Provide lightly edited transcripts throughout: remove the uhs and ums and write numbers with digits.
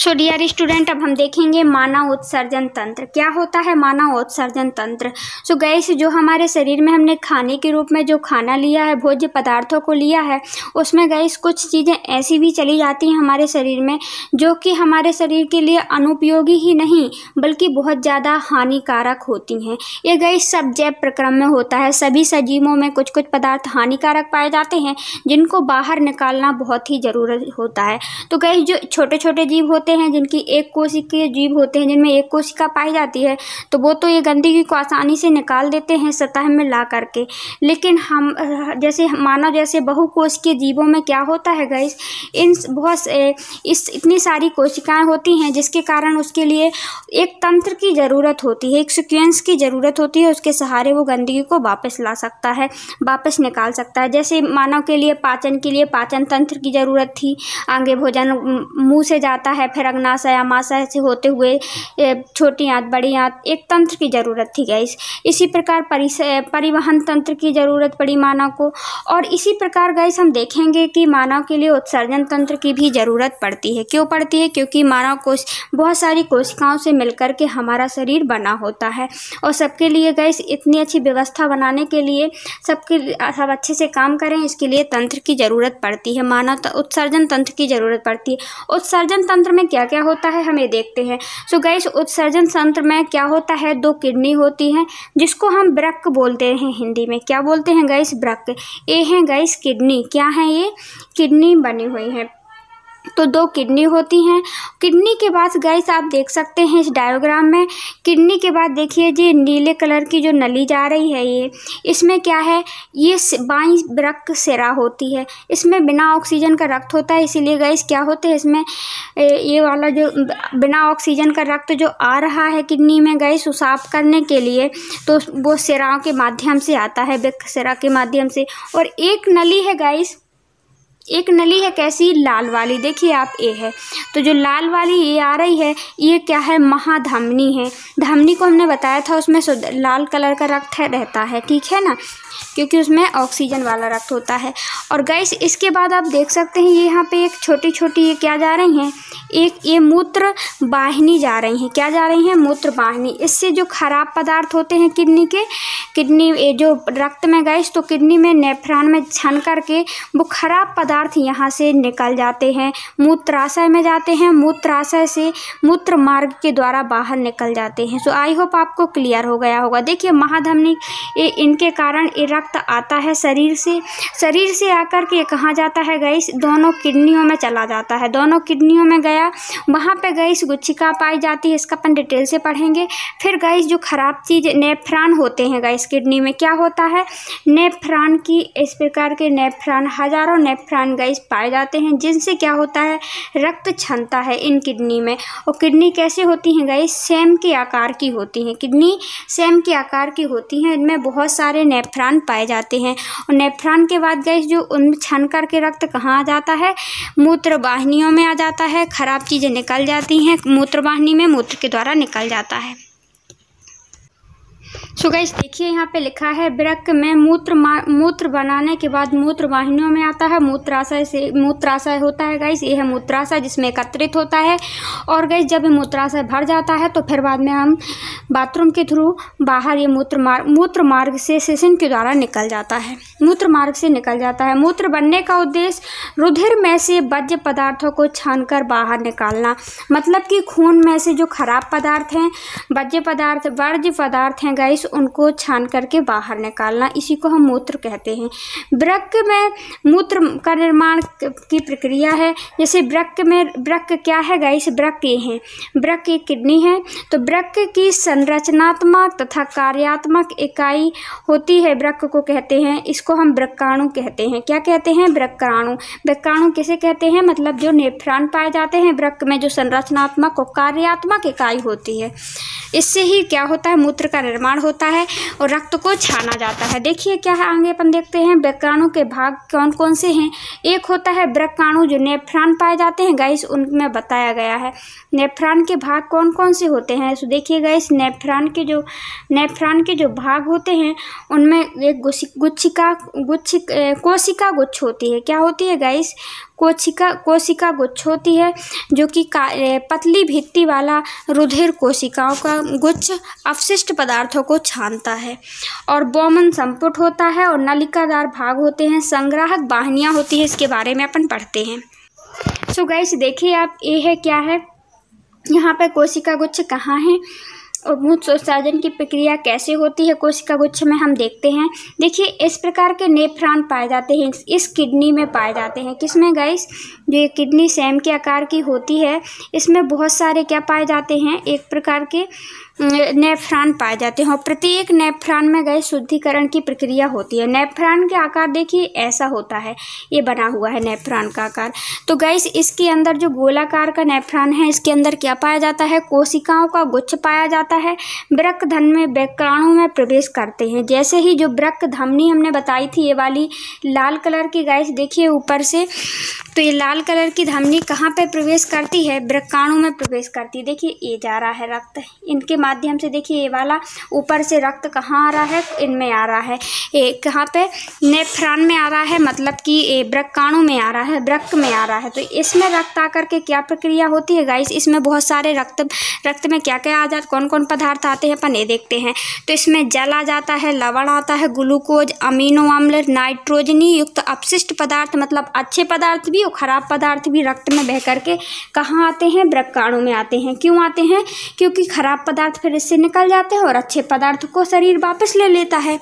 So dear student, अब हम देखेंगे मानव उत्सर्जन तंत्र। क्या होता है मानव उत्सर्जन तंत्र? सो गैस, जो हमारे शरीर में हमने खाने के रूप में जो खाना लिया है, भोज्य पदार्थों को लिया है, उसमें गैस कुछ चीज़ें ऐसी भी चली जाती हैं हमारे शरीर में जो कि हमारे शरीर के लिए अनुपयोगी ही नहीं बल्कि बहुत ज़्यादा हानिकारक होती हैं। ये गैस सब जैव प्रक्रम में होता है। सभी सजीवों में कुछ कुछ पदार्थ हानिकारक पाए जाते हैं जिनको बाहर निकालना बहुत ही ज़रूरत होता है। तो गैस, जो छोटे छोटे जीव होते हैं जिनकी एक कोशिकीय जीव होते हैं, जिनमें एक कोशिका पाई जाती है, तो वो तो ये गंदगी को आसानी से निकाल देते हैं सतह में ला करके। लेकिन हम जैसे मानव जैसे बहुकोशिकीय जीवों में क्या होता है गैस, इतनी सारी कोशिकाएं होती हैं जिसके कारण उसके लिए एक तंत्र की ज़रूरत होती है, एक सीक्वेंस की ज़रूरत होती है। उसके सहारे वो गंदगी को वापस ला सकता है, वापस निकाल सकता है। जैसे मानव के लिए पाचन के लिए पाचन तंत्र की ज़रूरत थी। आगे भोजन मुंह से जाता है, फिर अग्नाशय अमाशय से होते हुए छोटी आंत बड़ी आंत, एक तंत्र की ज़रूरत थी गैस। इसी प्रकार परिवहन तंत्र की ज़रूरत पड़ी मानव को। और इसी प्रकार गैस हम देखेंगे कि मानव के लिए उत्सर्जन तंत्र की भी ज़रूरत पड़ती है। क्यों पड़ती है? क्योंकि मानव कोश बहुत सारी कोशिकाओं से मिलकर के हमारा शरीर बना होता है और सबके लिए गैस इतनी अच्छी व्यवस्था बनाने के लिए सब अच्छे से काम करें, इसके लिए तंत्र की ज़रूरत पड़ती है। मानव उत्सर्जन तंत्र की ज़रूरत पड़ती है। उत्सर्जन तंत्र में क्या क्या होता है हमें देखते हैं। सो गैस, उत्सर्जन तंत्र में क्या होता है, 2 किडनी होती हैं जिसको हम वृक्क बोलते हैं। हिंदी में क्या बोलते हैं गैस? वृक्क। ये हैं गैस किडनी। क्या है ये? किडनी बनी हुई है। तो 2 किडनी होती हैं। किडनी के बाद गैस आप देख सकते हैं इस डायग्राम में, किडनी के बाद देखिए जी नीले कलर की जो नली जा रही है, ये इसमें क्या है, ये बाईं वृक्क सिरा होती है। इसमें बिना ऑक्सीजन का रक्त होता है, इसीलिए गैस क्या होते हैं इसमें ये वाला जो बिना ऑक्सीजन का रक्त जो आ रहा है किडनी में गैस, वो साफ करने के लिए तो वो सिराओं के माध्यम से आता है, वृक्क सिरा के माध्यम से। और एक नली है गैस, एक नली है कैसी? लाल वाली। देखिए आप, ये है। तो जो लाल वाली ये आ रही है, ये क्या है? महाधमनी है। धमनी को हमने बताया था उसमें लाल कलर का रक्त रहता है, ठीक है ना, क्योंकि उसमें ऑक्सीजन वाला रक्त होता है। और गैस इसके बाद आप देख सकते हैं ये यहाँ पे एक छोटी छोटी ये क्या जा रही हैं, एक ये मूत्र वाहिनी जा रही हैं। क्या जा रही हैं? मूत्र वाहिनी। इससे जो खराब पदार्थ होते हैं किडनी जो रक्त में गैस, तो किडनी में नेफ्रॉन में छन करके वो खराब पदार्थ यहाँ से निकल जाते हैं, मूत्राशय में जाते हैं, मूत्राशय से मूत्र मार्ग के द्वारा बाहर निकल जाते हैं। सो आई होप आपको क्लियर हो गया होगा। देखिए महाधमनी, इनके कारण ये रक्त आता है शरीर से आकर के कहाँ जाता है गैस? दोनों किडनियों में चला जाता है। दोनों किडनियों में गया, वहाँ पे गैस गुच्छिका पाई जाती है, इसका अपन डिटेल से पढ़ेंगे। फिर गैस जो खराब चीज़ नेफ्रॉन होते हैं गैस किडनी में, क्या होता है? नेफ्रॉन की इस प्रकार के नेफ्रॉन, हजारों नेफ्रॉन गैस पाए जाते हैं जिनसे क्या होता है? रक्त छनता है इन किडनी में। और किडनी कैसे होती हैं गैस? सेम के आकार की होती हैं। किडनी सेम के आकार की होती हैं, इनमें बहुत सारे नेफ्रॉन पाए जाते हैं। और नेफ्रॉन के बाद गैस जो उन छन करके रक्त कहाँ आ जाता है? मूत्र वाहिनियों में आ जाता है। खराब चीज़ें निकल जाती हैं मूत्र वाहिनी में, मूत्र के द्वारा निकल जाता है। सो गैस देखिए यहाँ पे लिखा है वृक्क में मूत्र बनाने के बाद मूत्र वाहिनियों में आता है, मूत्राशय होता है गैस, ये है मूत्राशय जिसमें एकत्रित होता है। और गैस जब ये मूत्राशय भर जाता है तो फिर बाद में हम बाथरूम के थ्रू बाहर ये मूत्र मार्ग से सेशन के द्वारा निकल जाता है, मूत्र मार्ग से निकल जाता है। मूत्र बनने का उद्देश्य रुधिर में से वर्ज्य पदार्थों को छानकर बाहर निकालना। मतलब कि खून में से जो खराब पदार्थ हैं, वर्ज्य पदार्थ हैं गैस, उनको छान करके बाहर निकालना, इसी को हम मूत्र कहते हैं। वृक्क में मूत्र का निर्माण की प्रक्रिया है। जैसे वृक्क क्या है गैस? वृक्क ये हैं, वृक्क एक किडनी है। तो वृक्क की संरचनात्मक तथा कार्यात्मक इकाई होती है, वृक्क को कहते हैं, इसको हम वृक्काणु कहते हैं। क्या कहते हैं? वृक्काणु। वृक्काणु किसे कहते हैं? मतलब जो नेफ्रॉन पाए जाते हैं वृक्क में, जो संरचनात्मक और कार्यात्मक इकाई होती है, इससे ही क्या होता है? मूत्र का निर्माण होता है और रक्त को छाना जाता है। देखिए क्या है, आगे अपन देखते हैं वृक्काणु के भाग कौन कौन से हैं। एक होता है वृक्काणु, जो नेफ्रॉन पाए जाते हैं गैस, उनमें बताया गया है। नेफ्रॉन के भाग कौन कौन से होते हैं? तो देखिए गैस, नेफ्रॉन के जो भाग होते हैं उनमें एक कोशिका गुच्छ होती है। क्या होती है गैस? कोशिका गुच्छ होती है, जो कि पतली भित्ति वाला रुधिर कोशिकाओं का गुच्छ अपशिष्ट पदार्थों को छानता है। और बोमन संपुट होता है और नलिकादार भाग होते हैं, संग्राहक वाहिनियाँ होती है, इसके बारे में अपन पढ़ते हैं। सो गाइस देखिए आप, ये है क्या है, यहाँ पे कोशिका गुच्छ कहाँ है और मूत्रविसर्जन की प्रक्रिया कैसे होती है कोशिका गुच्छ में हम देखते हैं। देखिए इस प्रकार के नेफ्रॉन पाए जाते हैं इस किडनी में पाए जाते हैं। किसमें गाइस? जो ये किडनी सेम के आकार की होती है, इसमें बहुत सारे क्या पाए जाते हैं, एक प्रकार के नेफ्रॉन पाए जाते हैं और प्रत्येक नेफ्रॉन में गाइस शुद्धिकरण की प्रक्रिया होती है। नेफ्रॉन के आकार देखिए ऐसा होता है, ये बना हुआ है नेफ्रॉन का आकार। तो गाइस इसके अंदर जो गोलाकार का नेफ्रॉन है, इसके अंदर क्या पाया जाता है, कोशिकाओं का गुच्छ पाया जाता है। वृक्क धमनी में वृक्काणु में प्रवेश करते हैं। जैसे ही जो वृक्क धमनी हमने बताई थी, ये वाली लाल कलर की गाइस देखिए ऊपर से, तो ये लाल कलर की धमनी कहाँ पे प्रवेश करती है, वृक्काणु में प्रवेश करती है। देखिए ये जा रहा है रक्त, इनके माध्यम से देखिए ये वाला ऊपर से रक्त कहाँ आ रहा है, इनमें आ रहा है, ये कहाँ पे, नेफ्रॉन में आ रहा है, मतलब कि ये वृक्काणु में आ रहा है, वृक्क में आ रहा है। तो इसमें रक्त आकर के क्या प्रक्रिया होती है गाइस, इसमें बहुत सारे रक्त में क्या क्या आ जाता, कौन कौन पदार्थ आते हैं अपन ये देखते हैं। तो इसमें जल आ जाता है, लवण आता है, ग्लूकोज, अमीनो अम्ल, नाइट्रोजनी युक्त अपशिष्ट पदार्थ, मतलब अच्छे पदार्थ भी और खराब पदार्थ भी रक्त में बह करके कहाँ आते हैं, वृक्काणु में आते हैं। क्यों आते हैं? क्योंकि खराब पदार्थ फिर इससे निकल जाते हैं और अच्छे पदार्थ को शरीर वापस ले लेता है।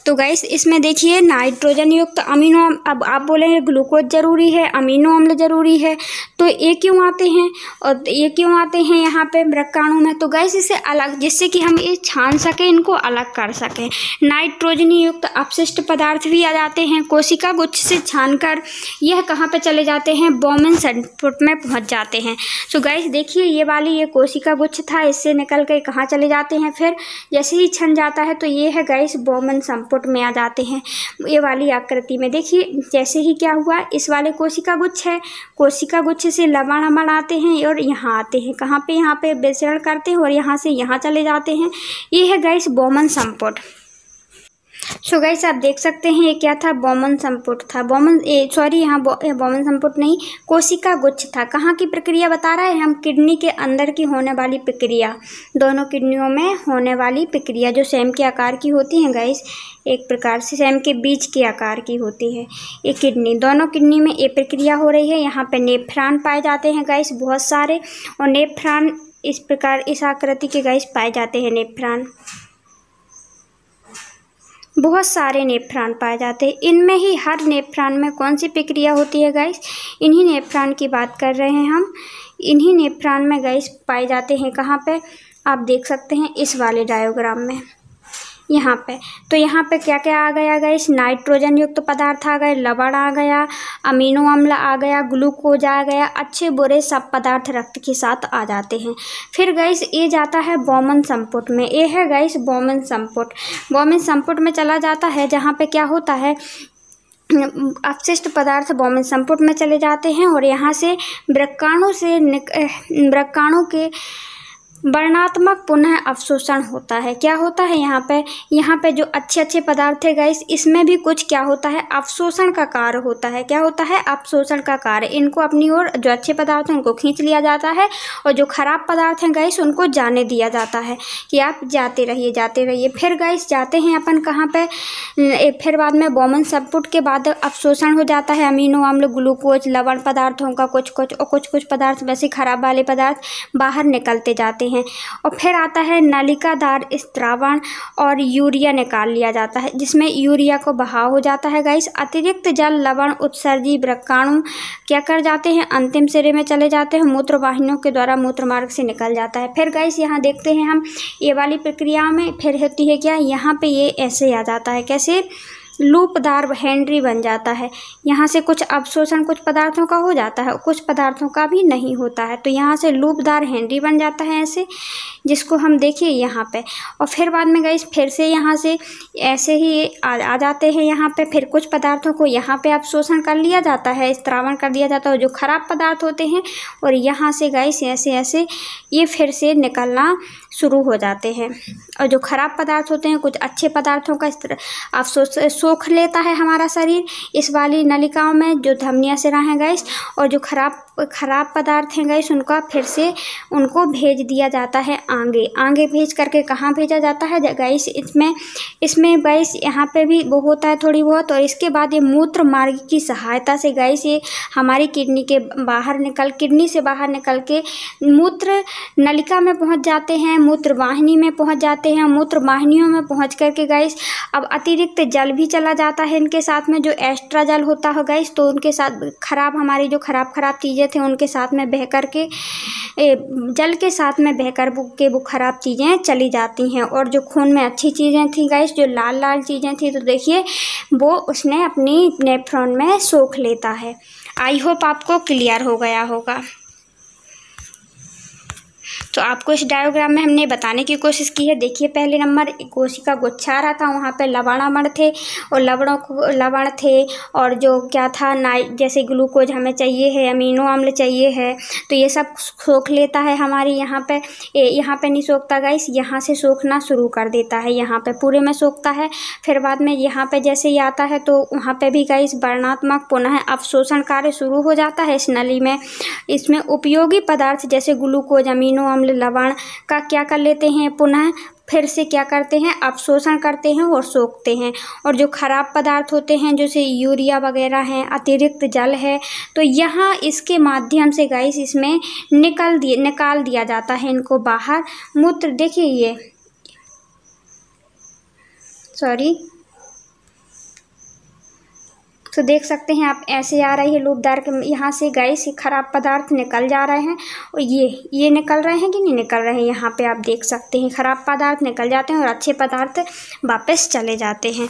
तो गाइस इसमें देखिए नाइट्रोजन युक्त अमीनो, अब आप बोलेंगे ग्लूकोज जरूरी है, अमीनो अम्ल जरूरी है, तो ये क्यों आते हैं और ये क्यों आते हैं यहाँ पे वृक्काणु में? तो गाइस इसे अलग, जिससे कि हम ये छान सकें, इनको अलग कर सकें। नाइट्रोजनी युक्त अपशिष्ट पदार्थ भी आ जाते हैं कोशिका गुच्छ से छानकर, यह कहाँ पे चले जाते हैं, बोमन संपुट में पहुँच जाते हैं। तो गाइस देखिए ये वाली ये कोशिका गुच्छ था, इससे निकल के कहाँ चले जाते हैं, फिर जैसे ही छन जाता है तो ये है गाइस बोमन संपुट में आ जाते हैं, ये वाली आकृति में। देखिए जैसे ही क्या हुआ, इस वाले कोशिका गुच्छ है, कोशिका गुच्छ से लवण अम्ल आते हैं और यहाँ आते हैं, कहाँ पे, यहाँ पे विसरण करते हैं और यहाँ से यहाँ चले जाते हैं। ये है गाइस बोमन संपुट। सो गाइस आप देख सकते हैं ये क्या था, बोमन संपुट था, यहाँ बोमन संपुट नहीं, कोशिका गुच्छ था। कहाँ की प्रक्रिया बता रहा है हम, किडनी के अंदर की होने वाली प्रक्रिया, दोनों किडनियों में होने वाली प्रक्रिया जो सेम के आकार की होती हैं गाइस, एक प्रकार से सेम के बीज के आकार की होती है ये किडनी, दोनों किडनी में ये प्रक्रिया हो रही है। यहाँ पे नेफ्रॉन पाए जाते हैं गाइस बहुत सारे, और नेफ्रॉन इस प्रकार इस आकृति के गाइस पाए जाते हैं, नेफ्रॉन बहुत सारे नेफ्रॉन पाए जाते हैं। इनमें ही हर नेफ्रॉन में कौन सी प्रक्रिया होती है गाइस, इन्हीं नेफ्रॉन की बात कर रहे हैं हम, इन्हीं नेफ्रॉन में गाइस पाए जाते हैं। कहाँ पे आप देख सकते हैं इस वाले डायोग्राम में, यहाँ पे। तो यहाँ पे क्या क्या आ गया गाइस, नाइट्रोजन युक्त पदार्थ आ गए, लवण आ गया, अमीनो अम्ल आ गया, ग्लूकोज आ गया, अच्छे बुरे सब पदार्थ रक्त के साथ आ जाते हैं। फिर गाइस ये जाता है बोमन संपुट में, ये है गाइस बोमन संपुट। बोमन संपुट में चला जाता है जहाँ पे क्या होता है, अपशिष्ट पदार्थ बोमन संपुट में चले जाते हैं और यहाँ से वृक्काणु के वर्णात्मक पुनः अवशोषण होता है। क्या होता है यहाँ पे जो अच्छे अच्छे पदार्थ है गाइस, इसमें भी कुछ क्या होता है, अवशोषण का कार्य होता है। क्या होता है, अवशोषण का कार्य। इनको अपनी ओर, जो अच्छे पदार्थ हैं उनको खींच लिया जाता है और जो खराब पदार्थ हैं गाइस उनको जाने दिया जाता है कि आप जाते रहिए। फिर गाइस जाते हैं अपन कहाँ पे, फिर बाद में बोमन संपुट के बाद अवशोषण हो जाता है अमीनो अम्ल, ग्लूकोज, लवण पदार्थों का कुछ और कुछ पदार्थ वैसे खराब वाले पदार्थ बाहर निकलते जाते हैं। और फिर आता है नलिकादार स्त्रावण और यूरिया निकाल लिया जाता है, जिसमें यूरिया को बहाव हो जाता है गाइस। अतिरिक्त जल लवण उत्सर्जी वृक्काणु क्या कर जाते हैं, अंतिम सिरे में चले जाते हैं, मूत्र वाहिनियों के द्वारा मूत्र मार्ग से निकल जाता है। फिर गाइस यहाँ देखते हैं हम ये वाली प्रक्रिया में फिर होती है क्या, यहाँ पे ये ऐसे आ जाता है, कैसे, लूपदार हेनरी बन जाता है। यहाँ से कुछ अवशोषण कुछ पदार्थों का हो जाता है, कुछ पदार्थों का भी नहीं होता है, तो यहाँ से लूपदार हेनरी बन जाता है ऐसे, जिसको हम देखिए यहाँ पे। और फिर बाद में गाइस फिर से यहाँ से ऐसे ही आ जाते हैं यहाँ पे, फिर कुछ पदार्थों को यहाँ पे अवशोषण कर लिया जाता है, स्त्रावण कर दिया जाता है जो खराब पदार्थ होते हैं, और यहाँ से गाइस ऐसे ये फिर से निकलना शुरू हो जाते हैं। और जो खराब पदार्थ होते हैं कुछ अच्छे पदार्थों का सोख लेता है हमारा शरीर इस वाली नलिकाओं में जो धमनियाँ सिरा हैं गाइस, और जो खराब पदार्थ हैं गाइस उनको भेज दिया जाता है आगे भेज करके कहाँ भेजा जाता है गाइस, इसमें गाइस यहाँ पे भी वो होता है थोड़ी बहुत। और इसके बाद ये मूत्र मार्ग की सहायता से गाइस ये हमारी किडनी से बाहर निकल के मूत्र नलिका में पहुँच जाते हैं, मूत्र वाहिनी में पहुँच जाते हैं। मूत्र वाहिनियों में पहुँच करके गाइस अब अतिरिक्त जल भी चला जाता है इनके साथ में, जो एक्स्ट्रा जल होता है गाइस, तो उनके साथ हमारी जो खराब चीज़ें थे उनके साथ में बह कर के जल के साथ में बहकर के वो खराब चीज़ें चली जाती हैं। और जो खून में अच्छी चीज़ें थी गाइस, जो लाल चीज़ें थी, तो देखिए वो उसने अपनी नेफ्रॉन में सोख लेता है। आई होप आपको क्लियर हो गया होगा। तो आपको इस डायग्राम में हमने बताने की कोशिश की है। देखिए पहले नंबर कोशिका गुच्छा आ रहा था, वहाँ पे लवणामण थे और लवण थे, और जो क्या था जैसे ग्लूकोज हमें चाहिए है, अमीनो अम्ल चाहिए है, तो ये सब सोख लेता है हमारी यहाँ पे नहीं सोखता गाइस, यहाँ से सोखना शुरू कर देता है, यहाँ पे पूरे में सोखता है। फिर बाद में यहाँ पे जैसे ही आता है तो वहाँ पे भी गाइस वर्णात्मक पुनः अवशोषण कार्य शुरू हो जाता है इस नली में। इसमें उपयोगी पदार्थ जैसे ग्लूकोज, अमीनो अम्ल, लवण का क्या कर लेते हैं, पुनः फिर से क्या करते हैं, अवशोषण करते हैं और सोखते हैं। और जो खराब पदार्थ होते हैं जैसे यूरिया वगैरह हैं, अतिरिक्त जल है, तो यहाँ इसके माध्यम से गाइस इसमें निकाल दिया जाता है इनको बाहर। मूत्र देखिए ये तो देख सकते हैं आप, ऐसे आ रही है लूपदार के यहाँ से गाइस खराब पदार्थ निकल जा रहे हैं, और ये निकल रहे हैं कि नहीं निकल रहे हैं, यहाँ पे आप देख सकते हैं खराब पदार्थ निकल जाते हैं और अच्छे पदार्थ वापस चले जाते हैं।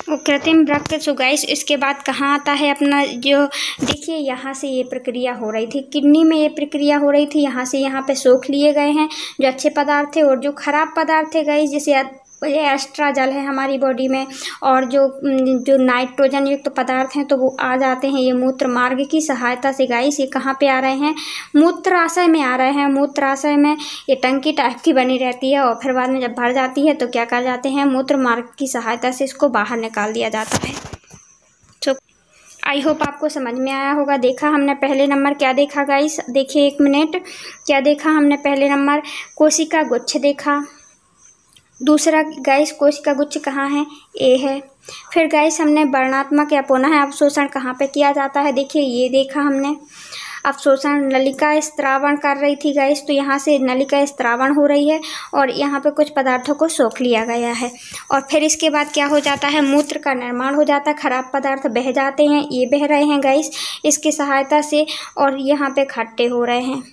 और कृत्रिम वृक्क तो गाइस इसके बाद कहाँ आता है अपना, जो देखिए यहाँ से ये प्रक्रिया हो रही थी, किडनी में ये प्रक्रिया हो रही थी, यहाँ से यहाँ पे सोख लिए गए हैं जो अच्छे पदार्थ थे, और जो खराब पदार्थ थे गाइस जैसे ये एक्स्ट्रा जल है हमारी बॉडी में, और जो नाइट्रोजन युक्त पदार्थ हैं तो वो आ जाते हैं ये मूत्र मार्ग की सहायता से गाइस। ये कहाँ पे आ रहे हैं, मूत्राशय में आ रहे हैं। मूत्राशय में ये टंकी टाइप की बनी रहती है, और फिर बाद में जब भर जाती है तो क्या कर जाते हैं, मूत्र मार्ग की सहायता से इसको बाहर निकाल दिया जाता है। तो आई होप आपको समझ में आया होगा। देखा हमने पहले नंबर क्या देखा गाइस, देखिए 1 मिनट, क्या देखा हमने पहले नंबर कोशिका गुच्छ देखा। दूसरा गाइस कोशिका गुच्छ कहाँ है, ए है। फिर गाइस हमने वर्णात्मक या पुनः अवशोषण कहाँ पे किया जाता है, देखिए ये देखा हमने। अवशोषण नलिका स्त्रावण कर रही थी गाइस, तो यहाँ से नलिका स्त्रावण हो रही है और यहाँ पे कुछ पदार्थों को सोख लिया गया है। और फिर इसके बाद क्या हो जाता है, मूत्र का निर्माण हो जाता है, खराब पदार्थ बह जाते हैं, ये बह रहे हैं गाइस इसकी सहायता से, और यहाँ पे इकट्ठे हो रहे हैं।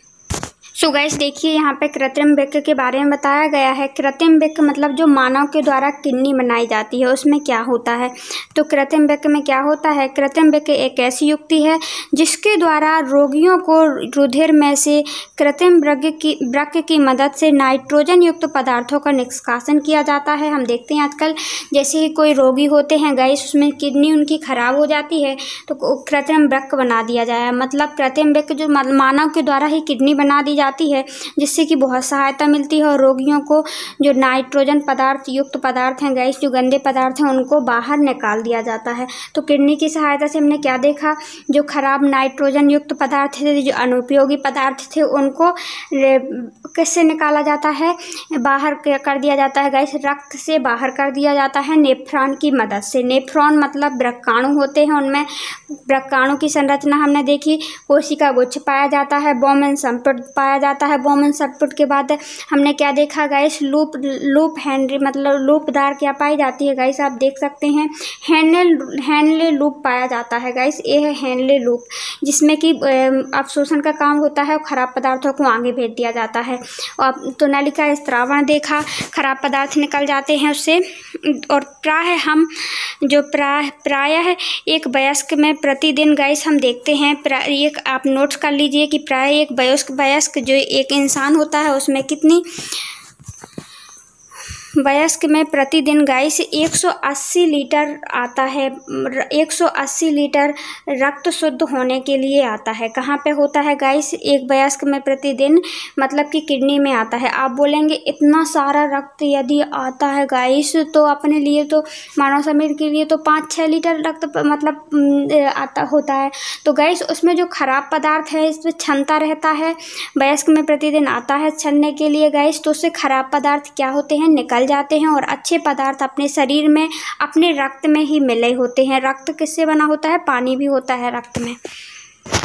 सो गाइस देखिए यहाँ पे कृत्रिम वृक्क के बारे में बताया गया है। कृत्रिम वृक्क मतलब जो मानव के द्वारा किडनी बनाई जाती है उसमें क्या होता है, तो कृत्रिम वृक्क में क्या होता है, कृत्रिम वृक्क एक ऐसी युक्ति है जिसके द्वारा रोगियों को रुधिर में से कृत्रिम वृक्क की मदद से नाइट्रोजन युक्त पदार्थों का निष्कासन किया जाता है। हम देखते हैं आजकल जैसे ही कोई रोगी होते हैं गाइस, उसमें किडनी उनकी खराब हो जाती है तो कृत्रिम वृक्क बना दिया जाए, मतलब कृत्रिम वृक्क जो मानव के द्वारा ही किडनी बना दी जाती है, जिससे कि बहुत सहायता मिलती है और रोगियों को जो नाइट्रोजन पदार्थ युक्त पदार्थ हैं गाइस, जो गंदे पदार्थ हैं उनको बाहर निकाल दिया जाता है। तो किडनी की सहायता से हमने क्या देखा, जो खराब नाइट्रोजन युक्त पदार्थ थे, जो अनुपयोगी पदार्थ थे, उनको किससे निकाला जाता है, बाहर कर दिया जाता है गाइस, रक्त से बाहर कर दिया जाता है नेफ्रॉन की मदद से। नेफ्रॉन मतलब वृक्काणु होते हैं, उनमें वृक्काणु की संरचना हमने देखी, कोशिका गुच्छ पाया जाता है, बोमेन संपुट पाया जाता है। बोमेन संपुट के बाद हमने क्या देखा गाइस, लूप हेनरी मतलब लूपदार क्या पाई जाती है गाइस, आप देख सकते हैं हेनले लूप पाया जाता है गाइस, ये है हेनले लूप, जिसमें कि अवशोषण का काम होता है और खराब पदार्थों को आगे भेज दिया जाता है। और तो नलिका स्त्रावण देखा, खराब पदार्थ निकल जाते हैं उससे, और प्रायः एक वयस्क में प्रतिदिन गाइस हम देखते हैं, एक आप नोट्स कर लीजिए कि प्राय एक वयस्क जो एक इंसान होता है उसमें कितनी वयस्क में प्रतिदिन गाइस 180 लीटर आता है। 180 लीटर रक्त शुद्ध होने के लिए आता है। कहाँ पे होता है गाइस? एक वयस्क में प्रतिदिन मतलब कि किडनी में आता है। आप बोलेंगे इतना सारा रक्त यदि आता है गाइस तो अपने लिए तो मानव शरीर के लिए तो 5-6 लीटर रक्त मतलब आता होता है। तो गाइस उसमें जो खराब पदार्थ है इसमें क्षमता रहता है, वयस्क में प्रतिदिन आता है छनने के लिए गाइस, तो उससे खराब पदार्थ क्या होते हैं? निकल जाते हैं और अच्छे पदार्थ अपने शरीर में अपने रक्त में ही मिले होते हैं। रक्त किससे बना होता है? पानी भी होता है रक्त में।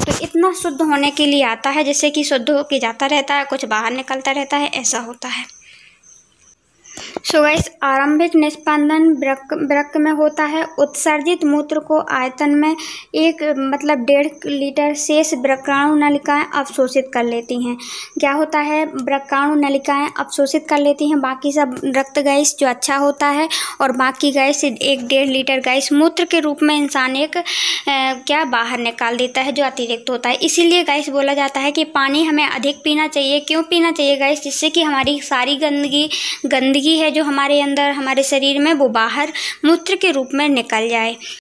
तो इतना शुद्ध होने के लिए आता है जिससे कि शुद्ध होके जाता रहता है, कुछ बाहर निकलता रहता है, ऐसा होता है। सो गाइस आरंभिक निस्पंदन वृक्क में होता है। उत्सर्जित मूत्र को आयतन में 1.5 लीटर शेष वृक्काणु नलिकाएं अवशोषित कर लेती हैं। क्या होता है? वृक्काणु नलिकाएं अवशोषित कर लेती हैं बाकी सब रक्त गाइस जो अच्छा होता है, और बाकी गाइस 1.5 लीटर गाइस मूत्र के रूप में इंसान क्या बाहर निकाल देता है जो अतिरिक्त होता है। इसीलिए गाइस बोला जाता है कि पानी हमें अधिक पीना चाहिए। क्यों पीना चाहिए गाइस? जिससे कि हमारी सारी गंदगी है जो हमारे अंदर हमारे शरीर में वो बाहर मूत्र के रूप में निकल जाए।